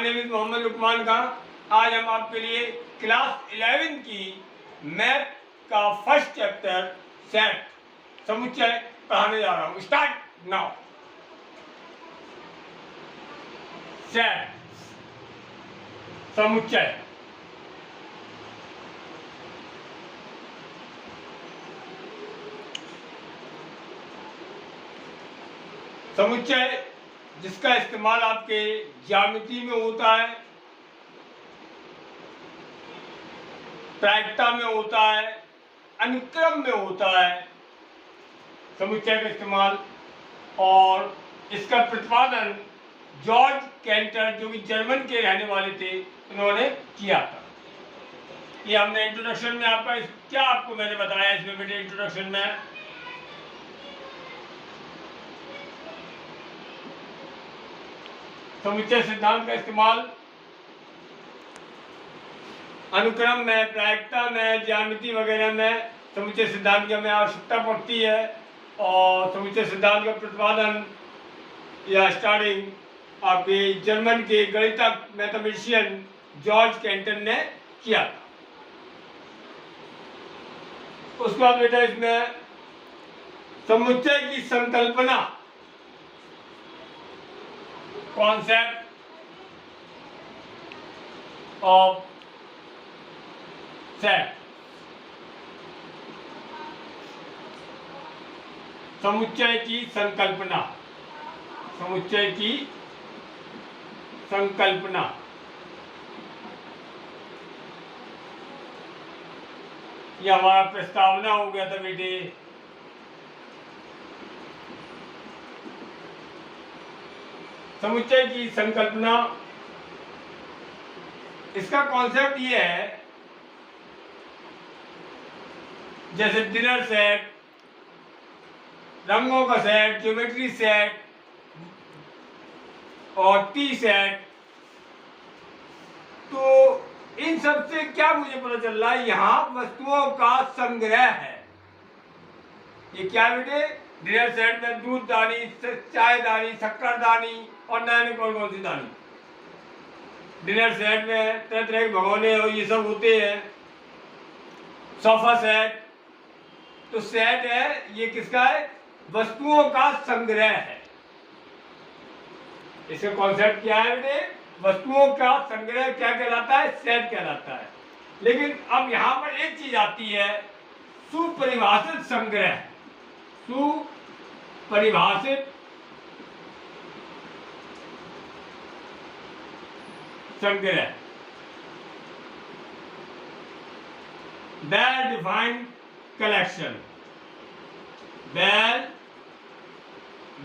Name is Mohammad Lukman Khan. आज हम आपके लिए क्लास 11 की मैथ का फर्स्ट चैप्टर सेट समुच्चय पढ़ाने जा रहा हूँ। Start now. सेट समुच्चय। समुच्चय जिसका इस्तेमाल आपके ज्यामिति में होता है, प्रायिकता में होता है, अनुक्रम में होता है समुच्चय का इस्तेमाल। और इसका प्रतिपादन जॉर्ज कैंटर जो कि जर्मन के रहने वाले थे, उन्होंने किया था। ये हमने इंट्रोडक्शन में क्या आपको मैंने बताया इसमें बेटे इंट्रोडक्शन में? समुच्चय सिद्धांत का इस्तेमाल अनुक्रम में, प्रायिकता में, ज्यामिति वगैरह में समुच्चय सिद्धांत की हमें आवश्यकता पड़ती है। और समुच्चय सिद्धांत का प्रतिपादन या स्टार्टिंग आपके जर्मन के गणितज्ञ मैथमेटिशियन जॉर्ज कैंटर ने किया था। उसके बाद बेटा इसमें समुच्चय की संकल्पना, कॉन्सेप्ट ऑफ सेट, समुच्चय की संकल्पना, समुच्चय की संकल्पना। यह हमारा प्रस्तावना हो गया था बेटे। समुच्चय की संकल्पना, इसका कॉन्सेप्ट ये है जैसे डिनर सेट, रंगों का सेट, ज्योमेट्री सेट और टी सेट। तो इन सब से क्या मुझे पता चल रहा है, यहाँ वस्तुओं का संग्रह है। ये क्या बेटे? डिनर सेट में दूध दानी, चाय दानी, शक्कर दानी और नए कौन कौन सी दानी। डिनर सेट में तरह तरह के भगोने और ये सब होते हैं। सोफा सेट, तो सेट है ये किसका है? वस्तुओं का संग्रह है। इसका कॉन्सेप्ट क्या है बेटे? वस्तुओं का संग्रह क्या कहलाता है? सेट कहलाता है। लेकिन अब यहां पर एक चीज आती है, सुपरिभाषित संग्रह। सुपरिभाषित संग्रह, well defined collection, well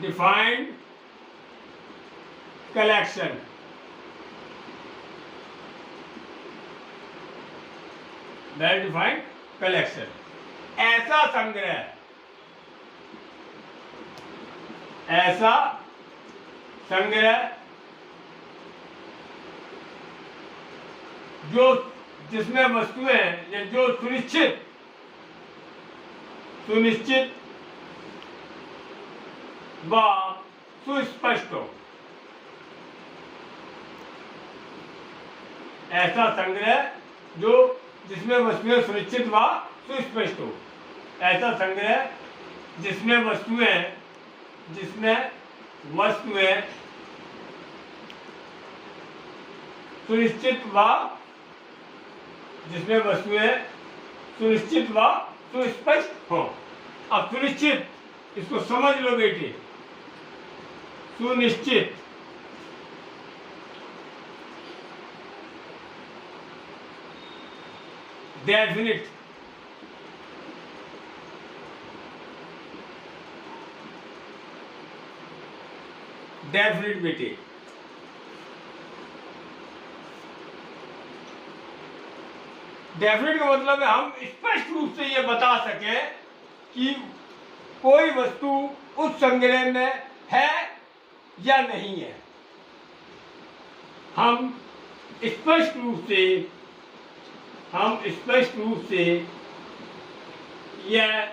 defined collection. Well defined collection, ऐसा संग्रह, ऐसा संग्रह जो जिसमें वस्तुएं जो सुनिश्चित व सुस्पष्ट हो। ऐसा संग्रह जो जिसमें वस्तुएं सुनिश्चित व सुस्पष्ट हो। ऐसा संग्रह जिसमें वस्तुएं सुनिश्चित व सुस्पष्ट हो। अब सुनिश्चित, इसको समझ लो बेटे। सुनिश्चित, डेफिनिट, डेफिनिट बेटे। डेफिनेट का मतलब है हम स्पष्ट रूप से ये बता सके कि कोई वस्तु उस संग्रह में है या नहीं है। हम स्पष्ट रूप से यह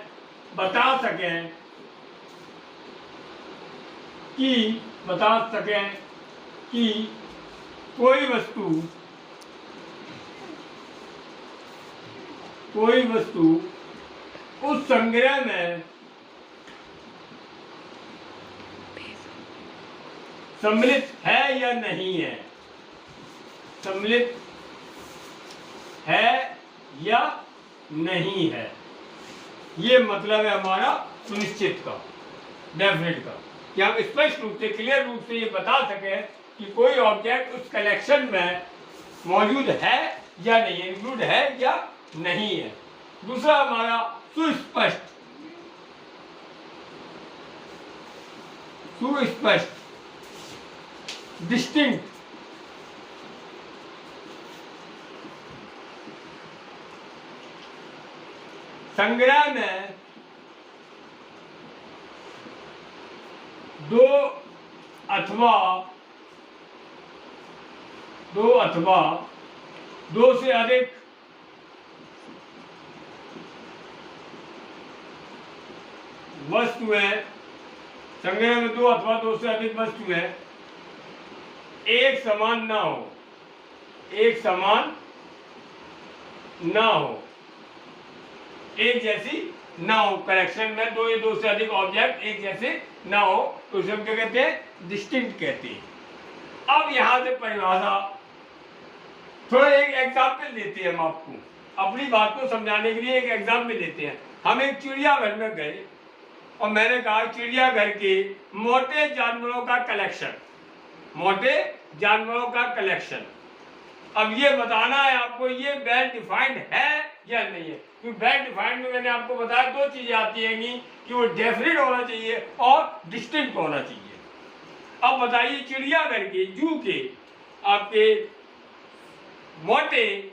बता सकें कि कोई वस्तु उस संग्रह में सम्मिलित है या नहीं है, सम्मिलित है या नहीं है, ये मतलब है हमारा सुनिश्चित का, डेफिनेट का, कि हम स्पष्ट रूप से, क्लियर रूप से ये बता सकें कि कोई ऑब्जेक्ट उस कलेक्शन में मौजूद है या नहीं, इंक्लूड है या नहीं है। दूसरा हमारा सुस्पष्ट, डिस्टिंक्ट, संग्रह में दो अथवा दो से अधिक वस्तुएं, संग्रह में दो अथवा दो से अधिक वस्तुएं एक समान ना हो, एक जैसी ना हो, कलेक्शन में दो या दो से अधिक ऑब्जेक्ट एक जैसे ना हो, तो उसे हम क्या कहते हैं, डिस्टिंक्ट कहते हैं। अब यहां से परिभाषा, थोड़ा एक एग्जाम्पल देते हैं हम आपको, अपनी बात को समझाने के लिए एक एग्जाम्पल देते हैं। हम एक चिड़ियाघर में गए और मैंने कहा चिड़ियाघर के मोटे जानवरों का कलेक्शन, अब ये बताना है आपको ये वेल डिफाइंड है या नहीं है। क्योंकि वेल डिफाइंड में मैंने आपको बताया दो चीजें आती हैं कि वो डेफिनेट होना चाहिए और डिस्टिंक्ट होना चाहिए। अब बताइए चिड़ियाघर के, जू के आपके मोटे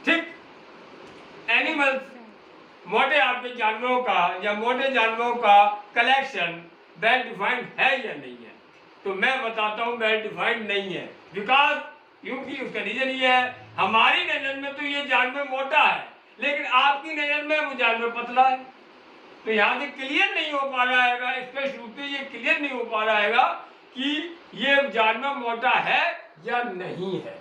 थिक एनिमल्स, मोटे आपके जानवरों का या मोटे जानवरों का कलेक्शन वेल डिफाइंड है या नहीं है। तो मैं बताता हूं वेल डिफाइंड नहीं है, बिकॉज क्योंकि उसका रीजन ये है, हमारी नजर में तो ये जानवर मोटा है, लेकिन आपकी नजर में वो जानवर पतला है। तो यहाँ से क्लियर नहीं हो पा रहा है, स्पष्ट रूप से ये क्लियर नहीं हो पा रहा है कि ये जानवर मोटा है या नहीं है।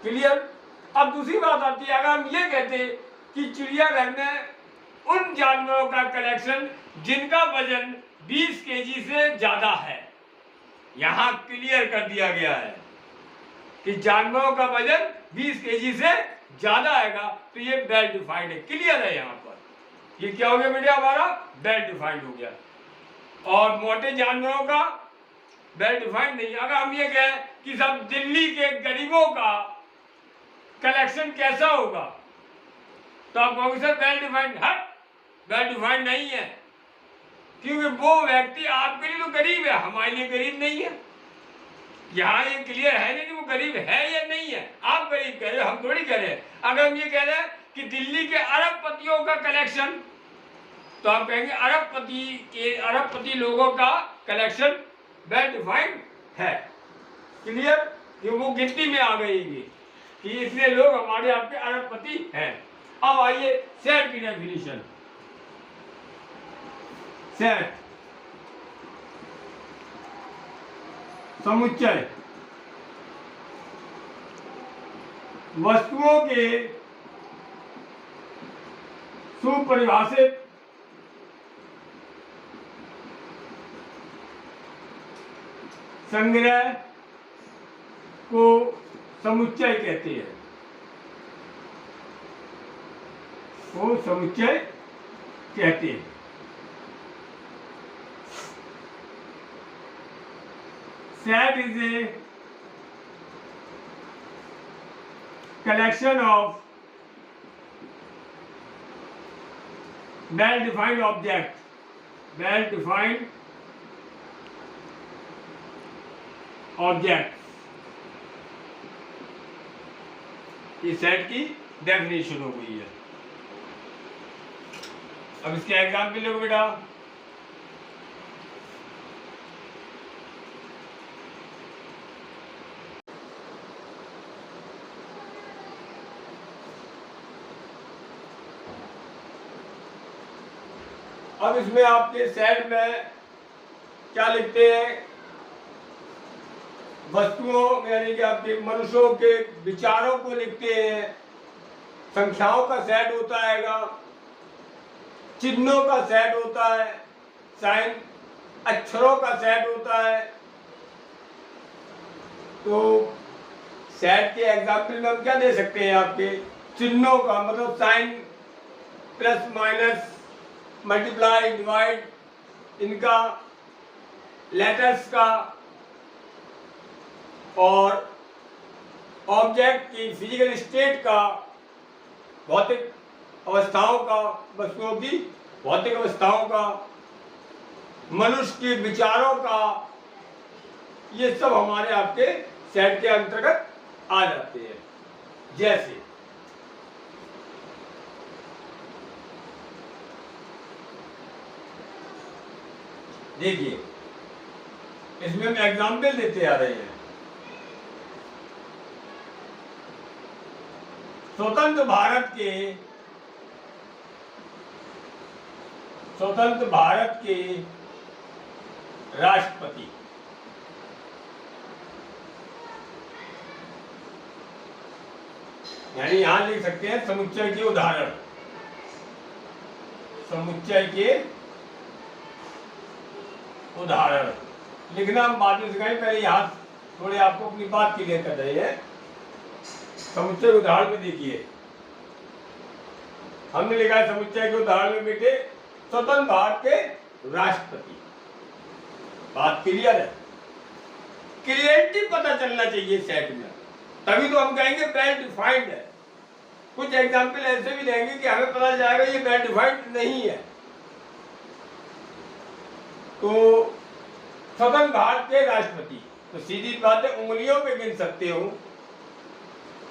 क्लियर। अब दूसरी बात आती है, अगर हम ये कहते कि चिड़ियाघर में उन जानवरों का कलेक्शन जिनका वजन 20 केजी से ज्यादा है, यहां क्लियर कर दिया गया है कि जानवरों का वजन 20 केजी से ज्यादा आएगा, तो ये वेल डिफाइंड है, क्लियर है। यहां पर ये क्या हो गया बेटा, हमारा वेल डिफाइंड हो गया। और मोटे जानवरों का वेल डिफाइंड नहीं। अगर हम ये कहें कि सब दिल्ली के गरीबों का कलेक्शन कैसा होगा, तो आप कहोगे सर वेल डिफाइंड है, वेल डिफाइंड नहीं है, क्योंकि वो व्यक्ति आपके लिए तो गरीब है, हमारे लिए गरीब नहीं है। यहाँ ये क्लियर है नहीं कि वो गरीब है या नहीं है। आप गरीब कह रहे हो, हम थोड़ी कह रहे हैं। अगर हम ये कह रहे हैं कि दिल्ली के अरबपतियों का कलेक्शन, तो आप कहेंगे अरबपति लोगों का कलेक्शन वेल डिफाइंड है, क्लियर। कि वो गिनती में आ गई कि इतने लोग हमारे आपके अरबपति हैं। अब आइए सेट की डेफिनेशन। सेट समुच्चय, वस्तुओं के सुपरिभाषित संग्रह को समुच्चय कहते हैं, वो समुच्चय कहते हैं। Set is a collection of well-defined objects, well-defined objects। ये सेट की डेफिनेशन हो गई है। अब इसके एग्जाम्पल लो बेटा। अब इसमें आपके सेट में क्या लिखते हैं, वस्तुओं यानी कि आपके मनुष्यों के विचारों को लिखते हैं। संख्याओं का सेट होता है, चिन्हों का सेट होता है, साइन अक्षरों का सेट होता है। तो सेट के एग्जाम्पल में हम क्या दे सकते हैं? आपके चिन्हों का मतलब sign, plus minus, multiply, divide, इनका, लेटर्स का, और ऑब्जेक्ट की फिजिकल स्टेट का, भौतिक अवस्थाओं का, वस्तुओं की भौतिक अवस्थाओं का, मनुष्य के विचारों का, ये सब हमारे आपके सेट के अंतर्गत आ जाते हैं। जैसे देखिए, इसमें हम एग्जाम्पल देते आ रहे हैं। स्वतंत्र भारत के राष्ट्रपति, यानी यहां लिख सकते हैं समुच्चय के उदाहरण, समुच्चय के उदाहरण लिखना हम बाद में सिखाएं। पहले यहां थोड़े आपको अपनी बात क्लियर कर रहे हैं। समुच्चय उदाहरण में देखिए, हमने लिखा है समुच्चय के उदाहरण में बेटे स्वतंत्र भारत के राष्ट्रपति। बात क्लियर है? क्लियरिटी पता चलना चाहिए सेट में, तभी तो हम कहेंगे वेल डिफाइंड है। कुछ एग्जाम्पल ऐसे भी देंगे कि हमें पता जाएगा ये वेल डिफाइंड नहीं है। तो स्वतंत्र भारत के राष्ट्रपति, तो सीधी बात है, उंगलियों पे गिन सकते हो।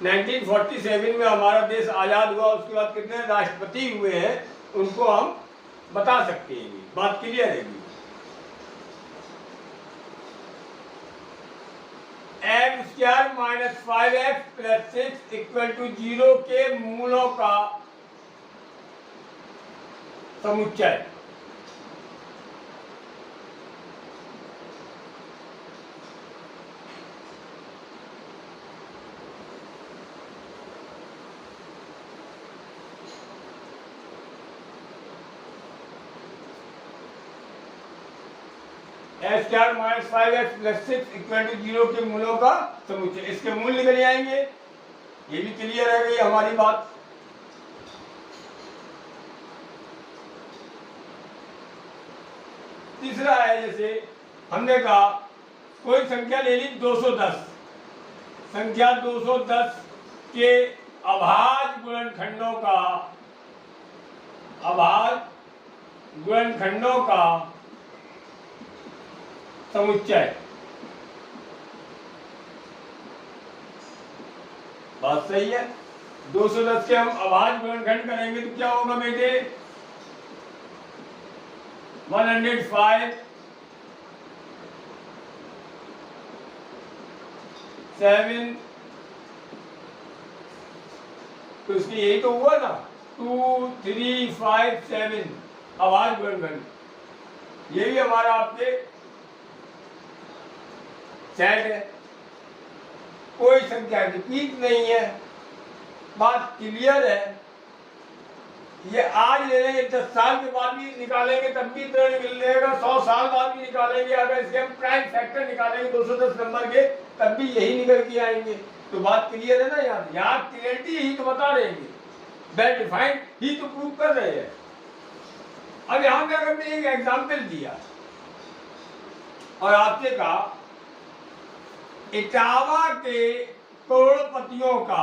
1947 में हमारा देश आजाद हुआ, उसके बाद कितने राष्ट्रपति हुए हैं उनको हम बता सकते हैं। बात क्लियर है? x² - 5x + 6 = 0 के मूलों का समुच्चय। x² - 5x + 6 = 0 के मूलों का समुच्चय। इसके मूल निकल आएंगे। ये भी क्लियर है गई हमारी बात। तीसरा है, जैसे हमने कहा कोई संख्या ले ली 210, संख्या 210 के अभाज्य गुणनखंडों का समुच्चय। बात सही है? 210 के हम अभाज्य गुणनखंड करेंगे तो क्या होगा बेटे? 105, 7, तो इसकी यही तो हुआ ना, 2, 3, 5, 7 अभाज्य गुणनखंड। ये भी हमारा आपके सेट है। कोई संख्या रिपीट नहीं है। बात क्लियर है? ये आज ले लेंगे, 10 साल के बाद भी निकालेंगे तब भी इतना निकलेगा, 100 साल बाद भी निकालेंगे, अगर इसके हम प्राइम फैक्टर निकालेंगे 210 नंबर के तब भी यही निकल के आएंगे। तो बात क्लियर है ना? यहाँ क्लियरिटी ही तो बता रहे हैं, वेल डिफाइंड ही तो प्रूव कर रहे हैं। अब यहाँ पे अगर मैं एक एग्जाम्पल दिया और आपसे कहा इटावा के करोड़पतियों का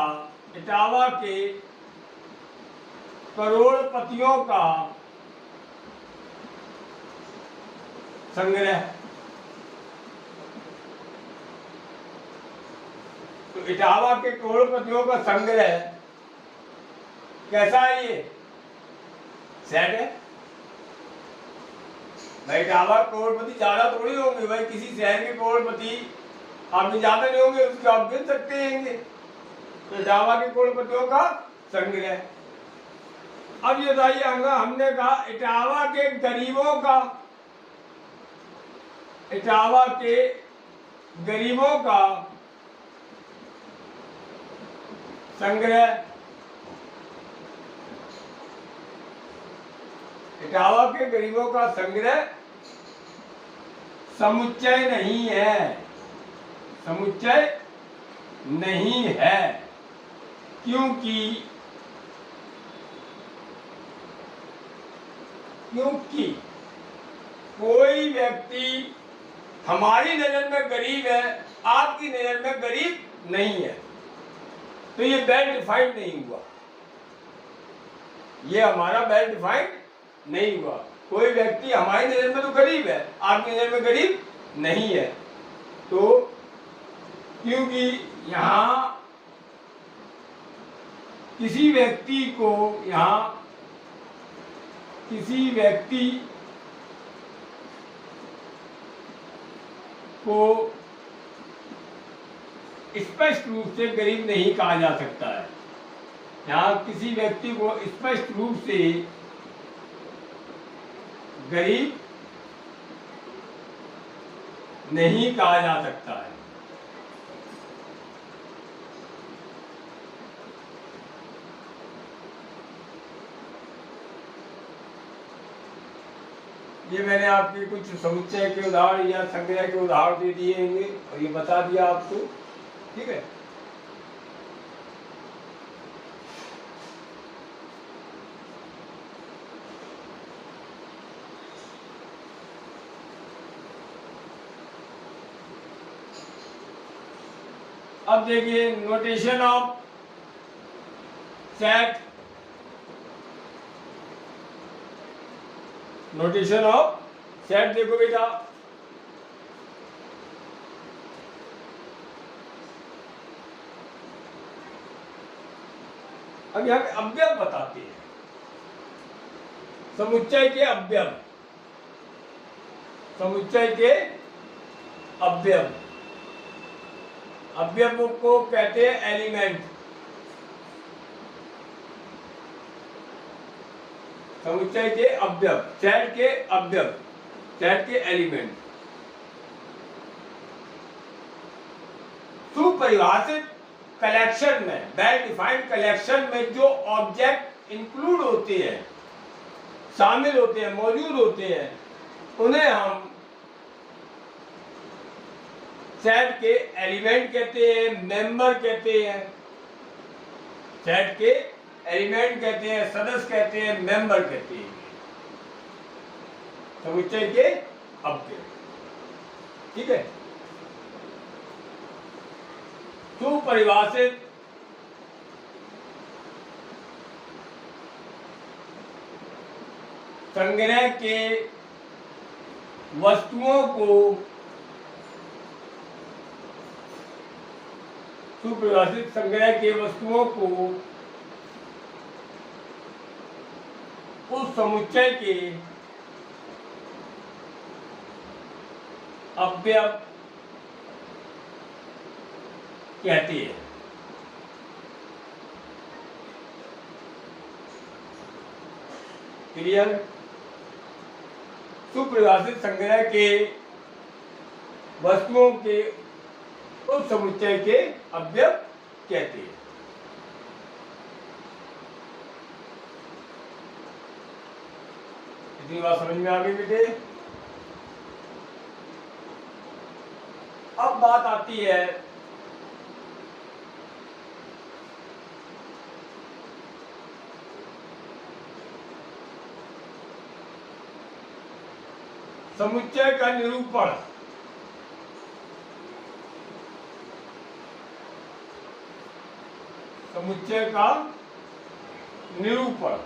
संग्रह, तो इटावा के करोड़पतियों का संग्रह कैसा है? ये सेट है भाई। इटावा करोड़पति ज्यादा थोड़ी होंगे भाई, किसी शहर के करोड़पति आपने ज्यादा नहीं होंगे, उसको आप गिन सकते हैं। तो इटावा के करोड़पतियों का संग्रह। अब ये बताइए, हमने कहा इटावा के गरीबों का संग्रह। इटावा के गरीबों का संग्रह समुच्चय नहीं है, समुच्चय नहीं है, क्योंकि कोई व्यक्ति हमारी नजर में गरीब है, आपकी नजर में गरीब नहीं है, तो ये वेल डिफाइंड नहीं हुआ, ये हमारा वेल डिफाइंड नहीं हुआ। कोई व्यक्ति हमारी नजर में तो गरीब है, आपकी नजर में गरीब नहीं है, तो क्योंकि यहाँ किसी व्यक्ति को स्पष्ट रूप से गरीब नहीं कहा जा सकता है। यहाँ किसी व्यक्ति को स्पष्ट रूप से गरीब नहीं कहा जा सकता है। ये मैंने आपके कुछ समुच्चय के उदाहरण या संग्रह के उदाहरण दे दिए होंगे और ये बता दिया आपको, ठीक है। अब देखिए notation of set, notation of set देखो बेटा, अब यहाँ पे अवयव बताते हैं, समुच्चय के अवयव, समुच्चय के अवयव, अवयव को कहते हैं एलिमेंट, समुच्चय के अवयव, सेट के अवयव, सेट के एलिमेंट। सुपरिभाषित कलेक्शन में, वेल डिफाइंड कलेक्शन में जो ऑब्जेक्ट इंक्लूड होते हैं, शामिल होते हैं, मौजूद होते हैं, उन्हें हम सेट के एलिमेंट कहते हैं, मेंबर कहते हैं, सेट के एलिमेंट कहते हैं, सदस्य कहते हैं, मेंबर कहते हैं, समुच्चय के अवयव, ठीक है। सुपरिभाषित संग्रह के वस्तुओं को, सुपरिभाषित संग्रह के वस्तुओं को उस समुच्चय के अवयव कहते हैं। क्लियर? सुपरिभाषित संग्रह के वस्तुओं के उस समुच्चय के अवयव कहते हैं। इतनी बात समझ में आ गई बेटे? अब बात आती है समुच्चय का निरूपण। समुच्चय का निरूपण,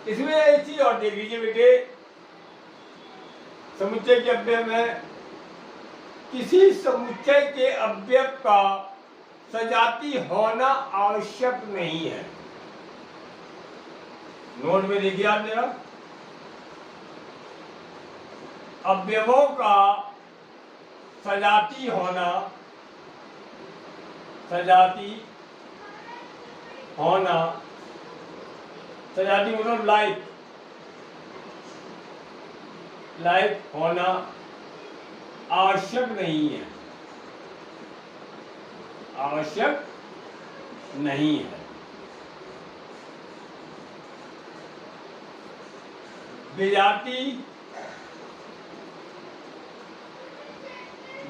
इसमें एक चीज और देख लीजिए बेटे, समुच्चय के अवयव में किसी समुच्चय के अवयव का सजाती होना आवश्यक नहीं है। नोट में देखिए आप जरा, अवयवों का सजाती होना, सजाती मतलब लाइक, लाइक होना आवश्यक नहीं है, आवश्यक नहीं है। विजाती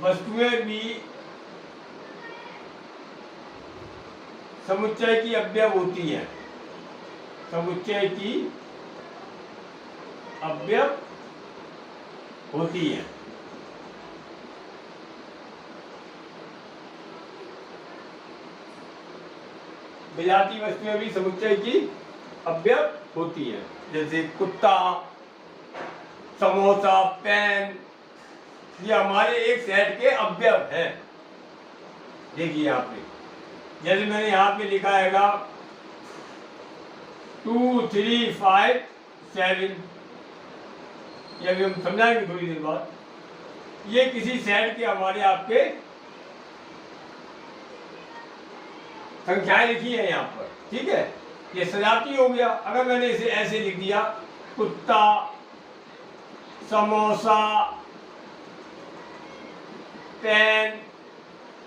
वस्तुएं भी समुच्चय की अवयव होती है, समुच्चय की अवयव होती है। विजाती वस्तुएं भी समुच्चय की अवयव होती है, जैसे कुत्ता, समोसा, पेन, ये हमारे एक सेट के अवयव है। देखिए यहाँ पे, जैसे मैंने यहाँ पे लिखा हैगा 2 3 5 7, ये अभी हम समझाएंगे थोड़ी देर बाद। ये किसी सेट के हमारे आपके संख्याएं लिखी है यहाँ पर, ठीक है। ये सजाती हो गया। अगर मैंने इसे ऐसे लिख दिया, कुत्ता, समोसा, पेन,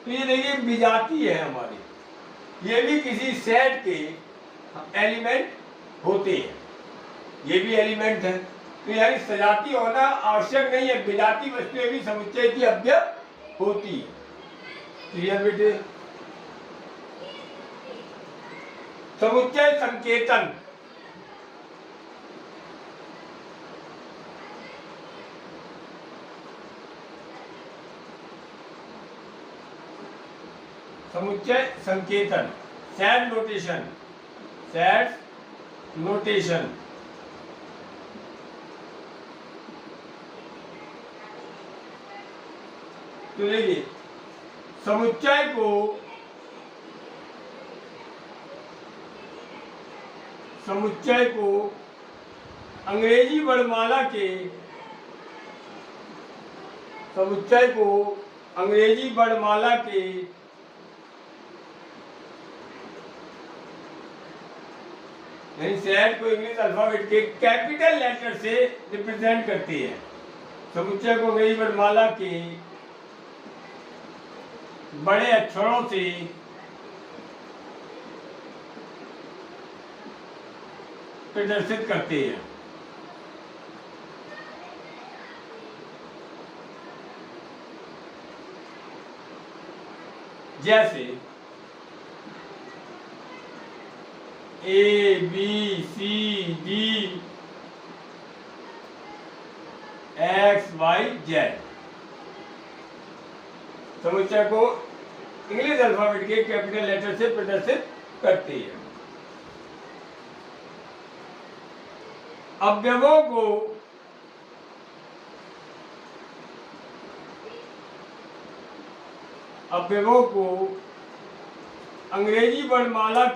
तो ये देखिए विजाती है हमारी। ये भी किसी सेट के एलिमेंट होते हैं, ये भी एलिमेंट है। तो यानी सजाती होना आवश्यक नहीं है, विजाती वस्तुएं भी समुच्चय की अवयव होती है। क्लियर बेटे? समुच्चय संकेतन, समुच्चय संकेतन, सैड नोटेशन, सैड नोटेशन। तो देखिए, समुच्चय को अंग्रेजी वर्णमाला के, समुच्चय को अंग्रेजी वर्णमाला के यानी सेट को इंग्लिश अल्फाबेट के कैपिटल लेटर से रिप्रेजेंट करती है। समुच्चय को अंग्रेजी वर्णमाला के बड़े अक्षरों से प्रदर्शित करते हैं। जैसे A B C D X Y Z, समुच्चय को इंग्लिश अल्फाबेट के कैपिटल लेटर से प्रदर्शित करते हैं। अवयवों को अंग्रेजी वर्णमाला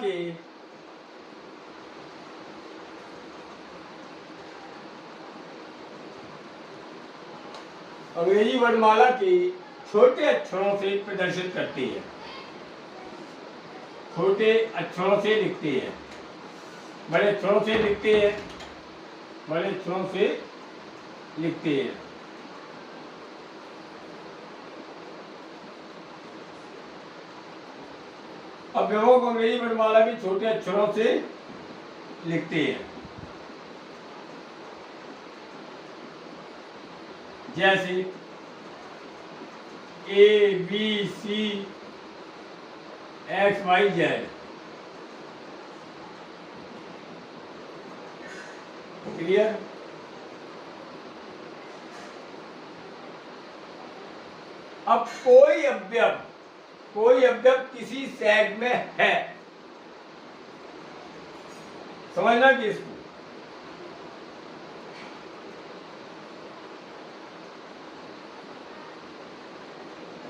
के छोटे अक्षरों से प्रदर्शित करती है, छोटे अक्षरों से लिखते हैं, बड़े अक्षरों से लिखते हैं, बड़े अक्षरों से लिखते हैं। अवयवों को अंग्रेजी वर्णमाला के छोटे अक्षरों से लिखते हैं। जैसे A B C X Y Z, clear? अब कोई अवयव किसी सेट में है, समझना कि इसको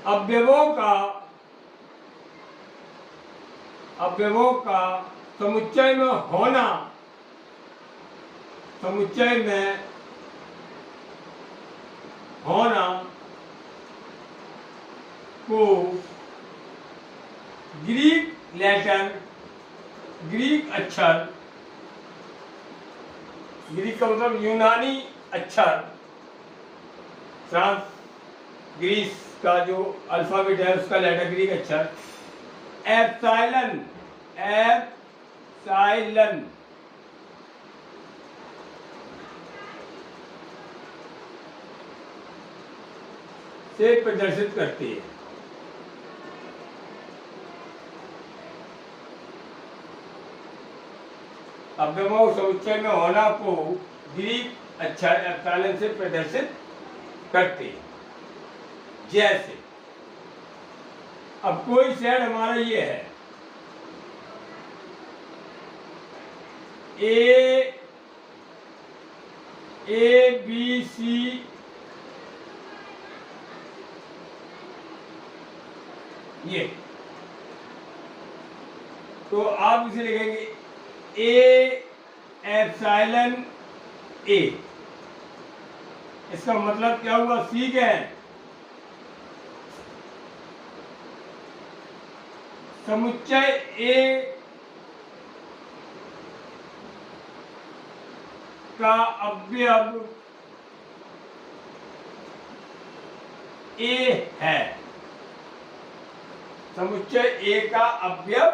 अवयवों का समुच्चय में होना, समुच्चय में होना को ग्रीक लेटर ग्रीक अक्षर, ग्रीक का मतलब यूनानी अक्षर, फ्रांस ग्रीस का जो अल्फाबेट है उसका लेटर ग्रीक अक्षर एप्सिलॉन, एप्सिलॉन से प्रदर्शित करती है। अव्ययमों समुच्चय में होना को ग्रीक अक्षर एप्सिलॉन से प्रदर्शित करते हैं। जैसे अब कोई सेट हमारा ये है ए बी सी ये, तो आप इसे लिखेंगे ए एप्सिलॉन ए। इसका मतलब क्या हुआ? सी क्या है? समुच्चय ए का अवयव ए है। समुच्चय ए का अवयव,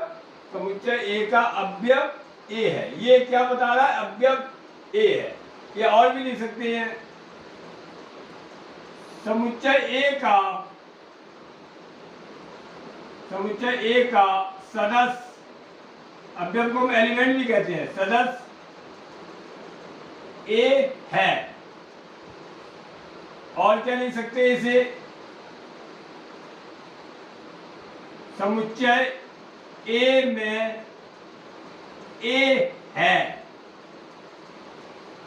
समुच्चय ए का अवयव ए है। ये क्या बता रहा है? अवयव ए है। ये और भी लिख सकते हैं, समुच्चय ए का, समुच्चय ए का सदस्य, अवयव को हम एलिमेंट भी कहते हैं, सदस्य ए है। और क्या लिख सकते हैं इसे? समुच्चय ए में ए है,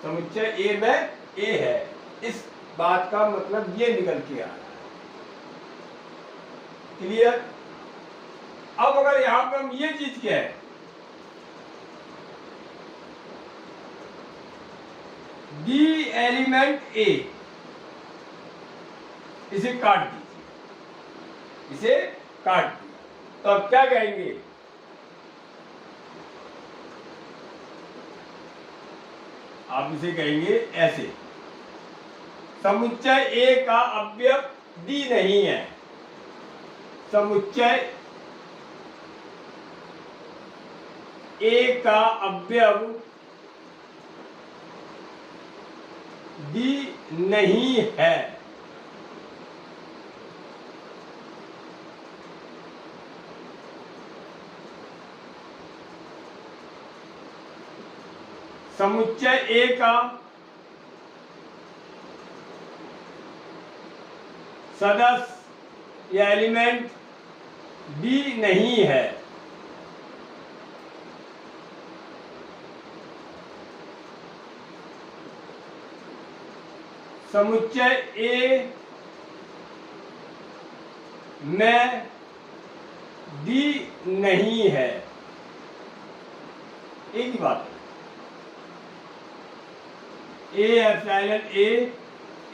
समुच्चय ए में ए है। इस बात का मतलब ये निकल के आ रहा है। क्लियर? अब अगर यहां पर हम ये चीज क्या है, डी एलिमेंट ए, इसे काट दीजिए, इसे काट दीजिए, तो अब क्या कहेंगे? आप इसे कहेंगे ऐसे, समुच्चय ए का अवयव डी नहीं है, समुच्चय ए का अवयव डी नहीं है। समुच्चय ए का सदस्य या एलिमेंट डी नहीं है। समुच्चय ए में डी नहीं है। एक ही बात है, ए एप्सिलॉन ए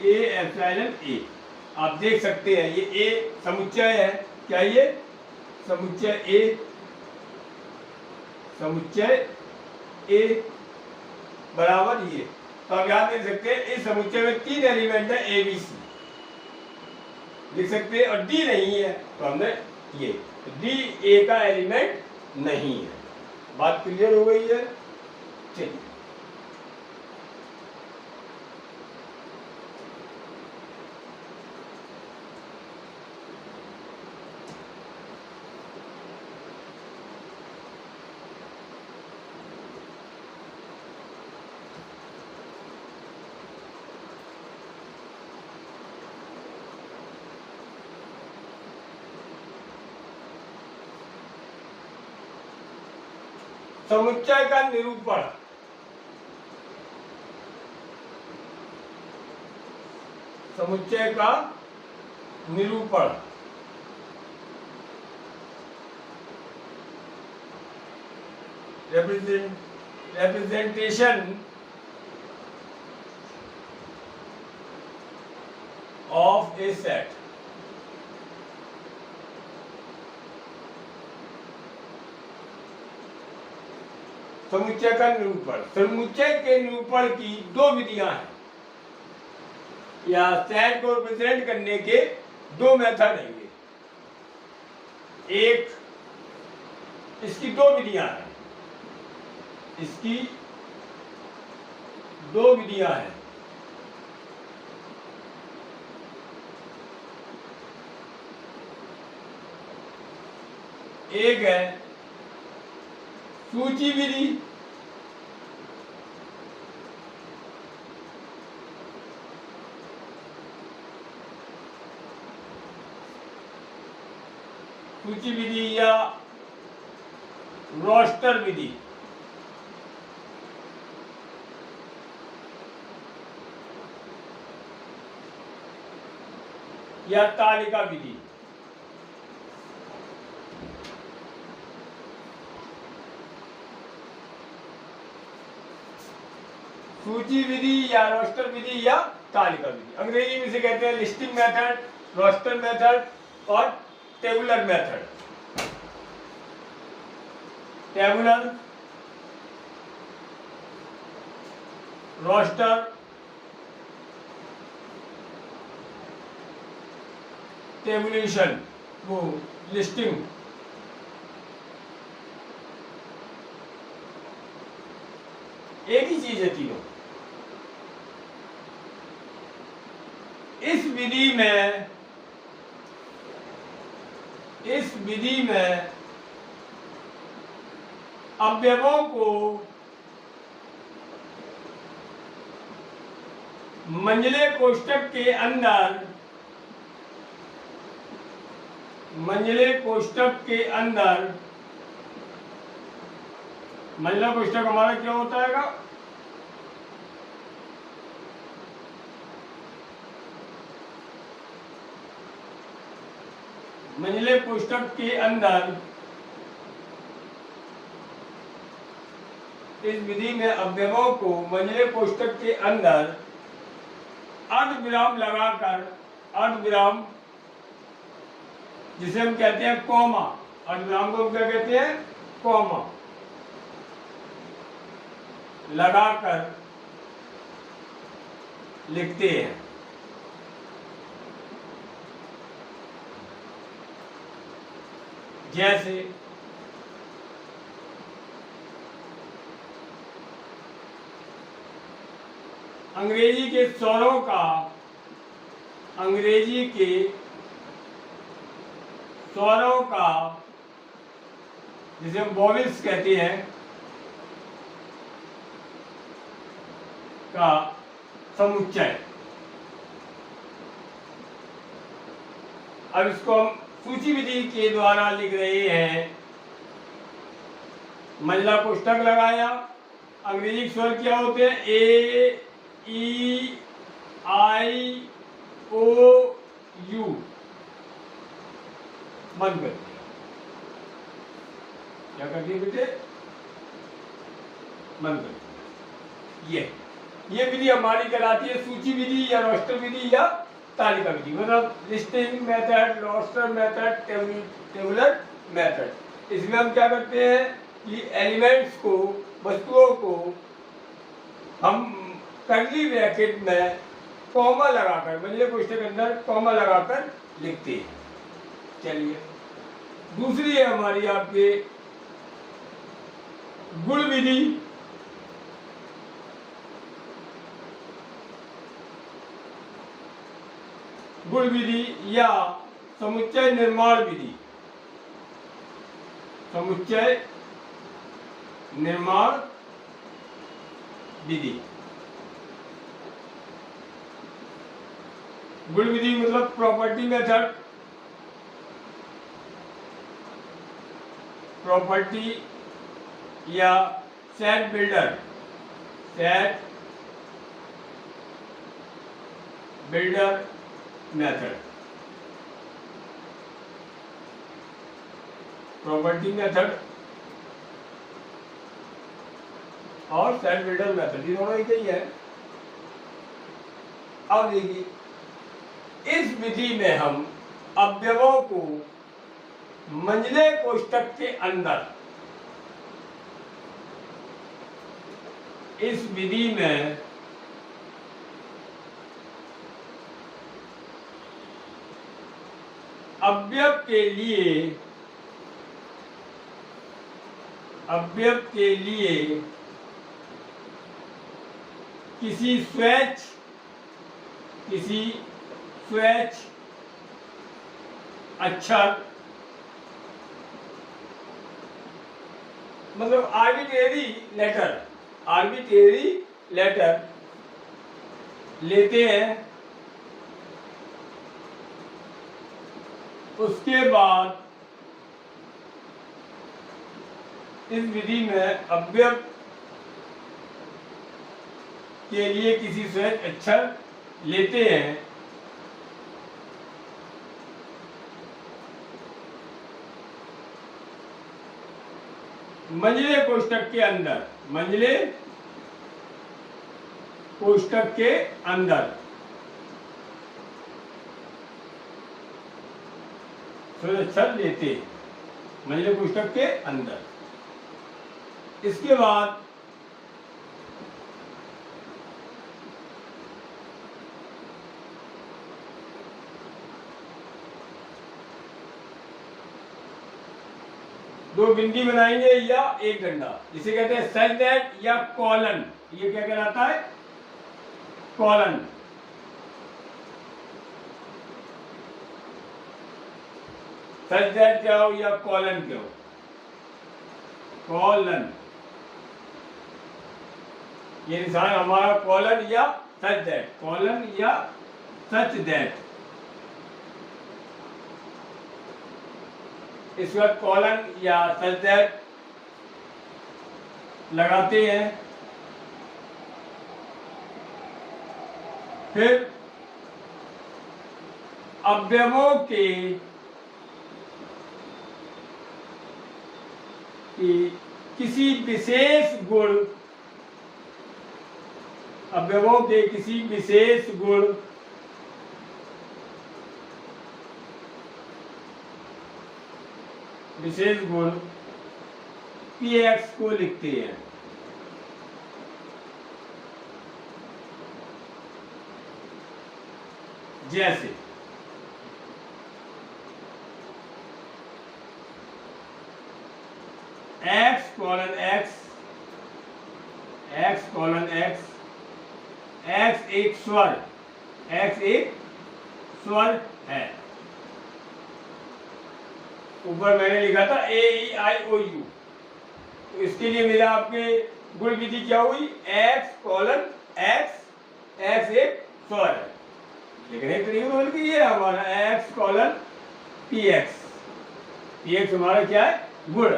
एप्सिलॉन ए। आप देख सकते हैं ये ए समुच्चय है, क्या ये समुच्चय ए, समुच्चय ए बराबर ये। तो आप यहां देख सकते हैं इस समुच्चय में 3 एलिमेंट है ए बी सी, लिख सकते हैं, और डी नहीं है तो हमने ये डी ए का एलिमेंट नहीं है। बात क्लियर हो गई है? चलिए समुच्चय का निरूपण। समुच्चय का निरूपण representation of a set. समुच्चय का निरूपण। समुच्चय के निरूपण की दो विधियां हैं, या सेट को रिप्रेजेंट करने के दो मेथड हैं। एक, इसकी दो विधियां हैं, इसकी दो विधियां हैं। एक है सूची विधि, सूची विधि या रोस्टर विधि, या तालिका विधि। सूची विधि या रोस्टर विधि या तालिका विधि, अंग्रेजी में से कहते हैं लिस्टिंग मेथड, रोस्टर मेथड और tabular method. Tabular, roster, tabulation, वो लिस्टिंग। एक ही चीज है तीनों। इस विधि में अवयवों को मंझले कोष्ठक के अंदर, मंझला कोष्ठक हमारा क्या होता है? मंझले कोष्ठक के अंदर इस विधि में अवयवों को मंझले कोष्ठक के अंदर अर्धविराम लगाकर, अर्धविराम जिसे हम कहते हैं कॉमा, अर्धविराम को क्या कहते हैं? कॉमा लगाकर लिखते हैं। जैसे अंग्रेजी के स्वरों का, अंग्रेजी के स्वरों का जिसे हम वॉवेल्स कहते हैं का समुच्चय। अब इसको हम सूची विधि के द्वारा लिख रहे हैं। मंझला कोष्ठक लगाया, अंग्रेजी स्वर क्या होते हैं? ए, ई, आई, ओ, यू, बंद कर दिया। क्या कर दिया बेटे? बंद कर दिया। ये विधि हमारी कहलाती है सूची विधि या रोस्टर विधि या तालिका विधि, मतलब listing method, roster method, tabular method. इसमें हम क्या करते हैं कि एलिमेंट्स को, वस्तुओं को हम कर्ली ब्रैकेट में कॉमा लगाकर, मंझले कोष्ठक के अंदर कॉमा लगाकर लिखते हैं। चलिए, दूसरी है हमारी आपके गुण विधि। गुण विधि या समुच्चय निर्माण विधि, समुच्चय निर्माण विधि। गुण विधि मतलब प्रॉपर्टी मेथड, प्रॉपर्टी या set builder, set builder method, property method और सेट बिल्डर मेथड, ये दोनों एक ही है। अब देखिए, इस विधि में हम अवयवों को मंझले कोष्ठक के अंदर इस विधि में अवयव के लिए किसी स्वैच अक्षर मतलब आर्बिट्रेरी लेटर लेते हैं, उसके बाद इस विधि में अवयव के लिए किसी स्वैच अक्षर लेते हैं, मंझले कोष्ठक के अंदर स्वैच अक्षर लेते हैं, मंझले कोष्ठक के अंदर। इसके बाद दो बिंदी बनाएंगे या एक डंडा, इसे कहते हैं सच दैट या कॉलन। ये क्या कहलाता है? कॉलन। सच दैट क्या हो या कॉलन क्या हो? कॉलन। ये निशान हमारा कॉलन या सच दैट, कॉलन या सच दैट। इस वक्त कॉलन या सच दैट लगाते हैं। फिर अवयवों के किसी विशेष गुण, अवयवों के किसी विशेष गुण px को लिखते हैं। जैसे x कॉलन x, x एक स्वर है। ऊपर मैंने लिखा था A E I O U, तो इसके लिए मेरा आपके गुण विधि क्या हुई? x कॉलन x एक स्वर है, लिखने के तरीके बोल के ये हमारा x कॉलन px हमारा क्या है? गुण।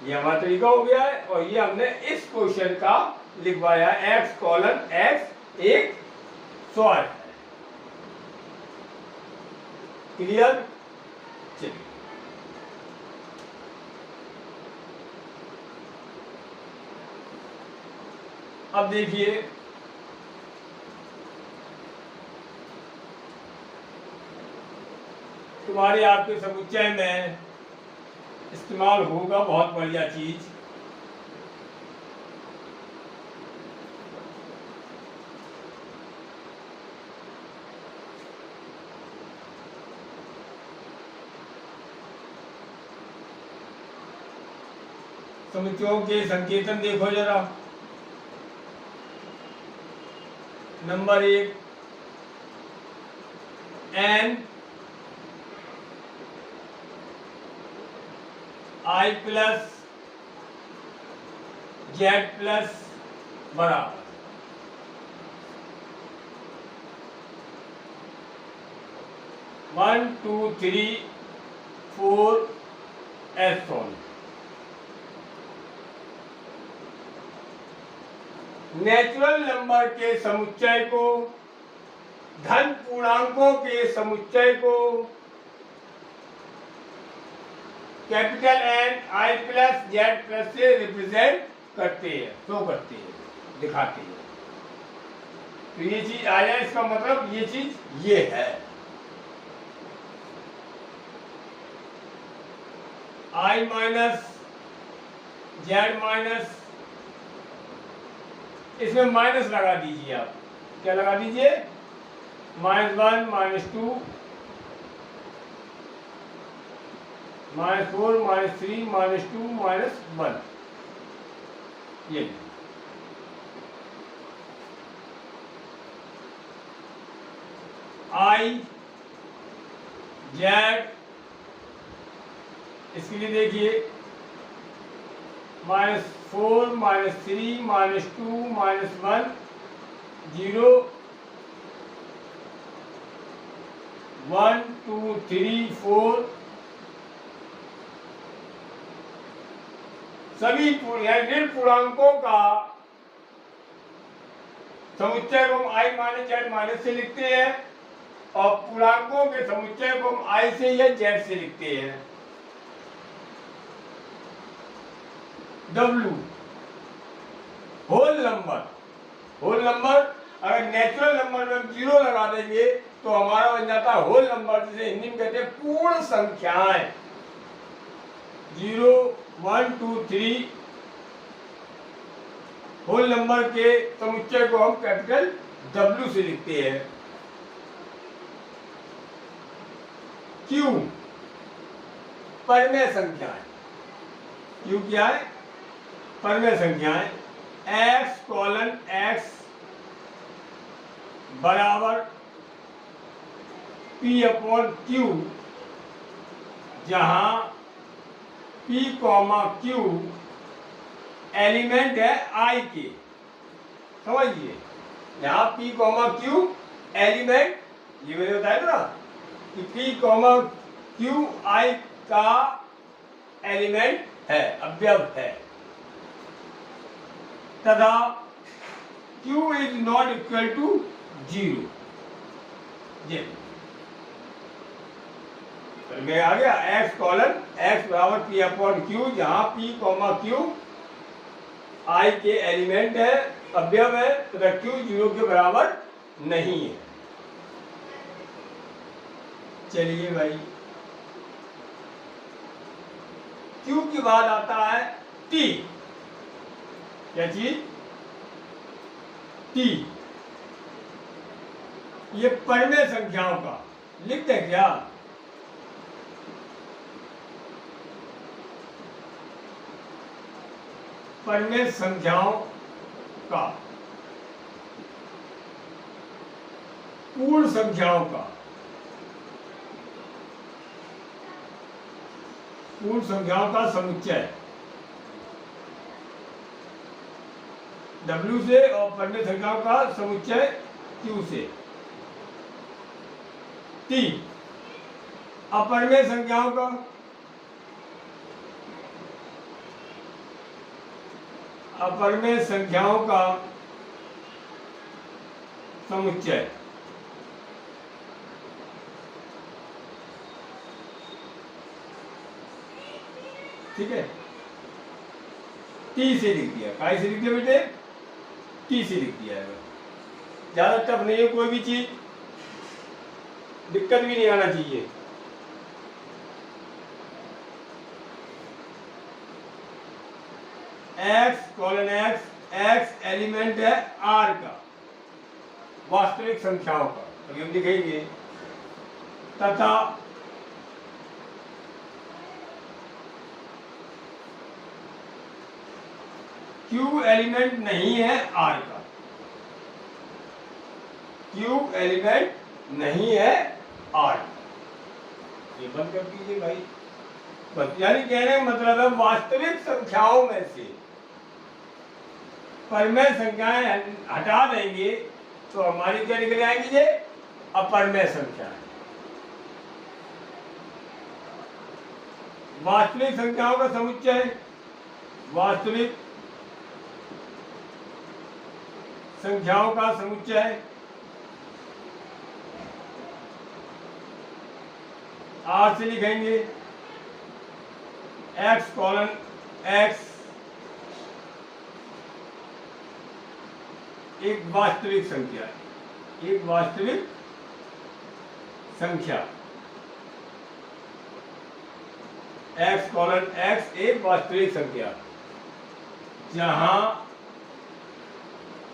ये हमारा तरीका हो गया है और ये हमने इस क्वेश्चन का लिखवाया x कॉलन x एक स्वर है। क्लियर? चलिए अब देखिए तुम्हारे आपके समुच्चय में इस्तेमाल होगा बहुत बढ़िया चीज, समुच्चयों के संकेतन देखो जरा। Number 1 n i plus Z plus बराबर 1 2 3 4 एस फॉल। नेचुरल नंबर के समुच्चय को, धन पूर्णांकों के समुच्चय को capital N I plus Z plus से रिप्रेजेंट करते हैं, शो करते हैं, दिखाते हैं। तो ये चीज आया, इसका मतलब ये चीज ये है। I माइनस जेड माइनस इसमें माइनस लगा दीजिए आप। क्या लगा दीजिए? -1 -2 -4 -3 -2 -1, ये I Z, इसके लिए देखिए -4 -3 -2 -1 0 1 2 3 4 सभी ऋण पूर्णांकों का समुच्चय को हम I - Z- से लिखते हैं और पूर्णांकों के समुच्चय को हम I से या Z से लिखते हैं। W होल नंबर अगर नेचुरल नंबर में हम 0 लगा देंगे तो हमारा बन जाता है होल नंबर, जिसे हिंदी में कहते हैं पूर्ण संख्याएं। 0 1 2 3 होल नंबर के समुच्चय को हम कैपिटल W से लिखते हैं। Q परमेय संख्याएं। Q क्या है? परमेय संख्याएं। x:x बराबर P/Q, जहां P, Q एलिमेंट है I के। समझिए, यहां P, Q एलिमेंट, ये मैंने बताया था ना कि P, Q I का एलिमेंट है, अवयव है, तथा Q is not equal to 0। मैं आ गया x बराबर P/Q, जहां P, Q I के एलिमेंट है, अवयव है, तथा Q 0 के बराबर नहीं है। चलिए भाई, Q के बाद आता है T। क्या चीज? T। ये परमेय संख्याओं का लिख दें क्या? परमेय संख्याओं का, पूर्ण संख्याओं का, पूर्ण संख्याओं का समुच्चय W से और परमेय संख्याओं का समुच्चय Q से। T अपरमेय संख्याओं का, अपरमेय संख्याओं का समुच्चय। ठीक है, T से लिख दिया। काय से लिख दिया बेटे? T से लिख दिया है। ज्यादा टफ नहीं है, कोई भी चीज दिक्कत भी नहीं आना चाहिए। x एलिमेंट है R का, वास्तविक संख्याओं का, अभी हम लिखेंगे, तथा Q एलिमेंट नहीं है R का। Q एलिमेंट नहीं है R। ये बंद कर दीजिए भाई। बस, यानी कहने का मतलब है वास्तविक संख्याओं में से परमेय संख्याएं हटा देंगे तो हमारी क्या निकल आएंगी? ये अपरमेय संख्याएं। वास्तविक संख्याओं का समुच्चय, वास्तविक संख्याओं का समुच्चय R से लिखेंगे। x:x एक वास्तविक संख्या, एक वास्तविक संख्या। x:x एक वास्तविक संख्या, जहां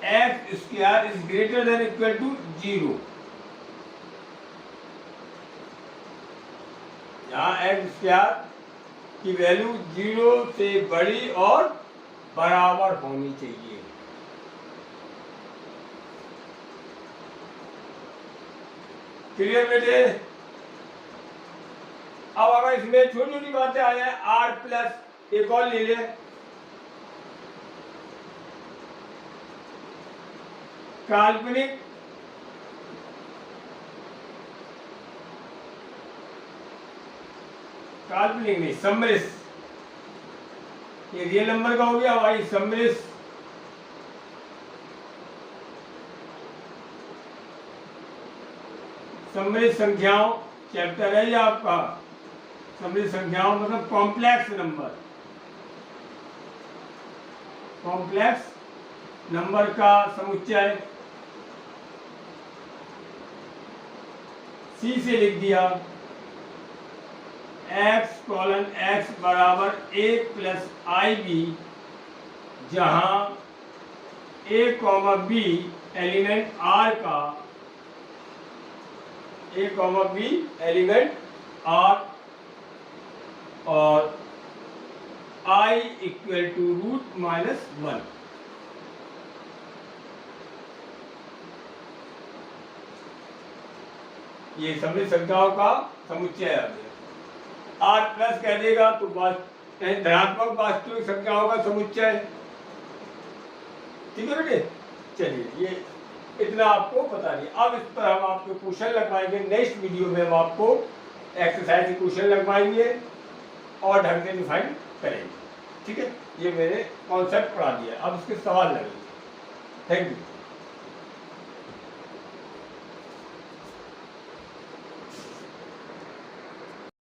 x square is greater than equal to 0। यहाँ एक्स स्क्वायर की वैल्यू 0 से बड़ी और बराबर होनी चाहिए। क्लियर बेटे? अब अगर इसमें छोटी छोटी बातें आ जाए, आर प्लस एक और ले ले, काल्पनिक काल्पनिक नहीं, सम्मिश्र, ये रियल नंबर का हो गया भाई, सम्मिश्र सम्मिश्र संख्याओं चैप्टर है ये आपका। सम्मिश्र संख्याओं मतलब कॉम्प्लेक्स नंबर, कॉम्प्लेक्स नंबर का समुच्चय। सी से लिख दिया x कॉलन x बराबर a प्लस आई बी, जहां a comma b element r का, a comma b element r और i equal to root minus 1। ये सभी संख्याओं का समुच्चय आ गया। आर प्लस कह देगा तो धनात्मक वास्तविक संख्याओं का समुच्चय। ठीक है बेटे? चलिए ये इतना आपको बता दिया। अब इस पर हम आपको क्वेश्चन लगवाएंगे। नेक्स्ट वीडियो में हम आपको एक्सरसाइज के क्वेश्चन लगवाएंगे और ढंग से डिफाइन करेंगे। ठीक है? ये मैंने कॉन्सेप्ट पढ़ा दिया, अब इसके सवाल लगेंगे। Thank you.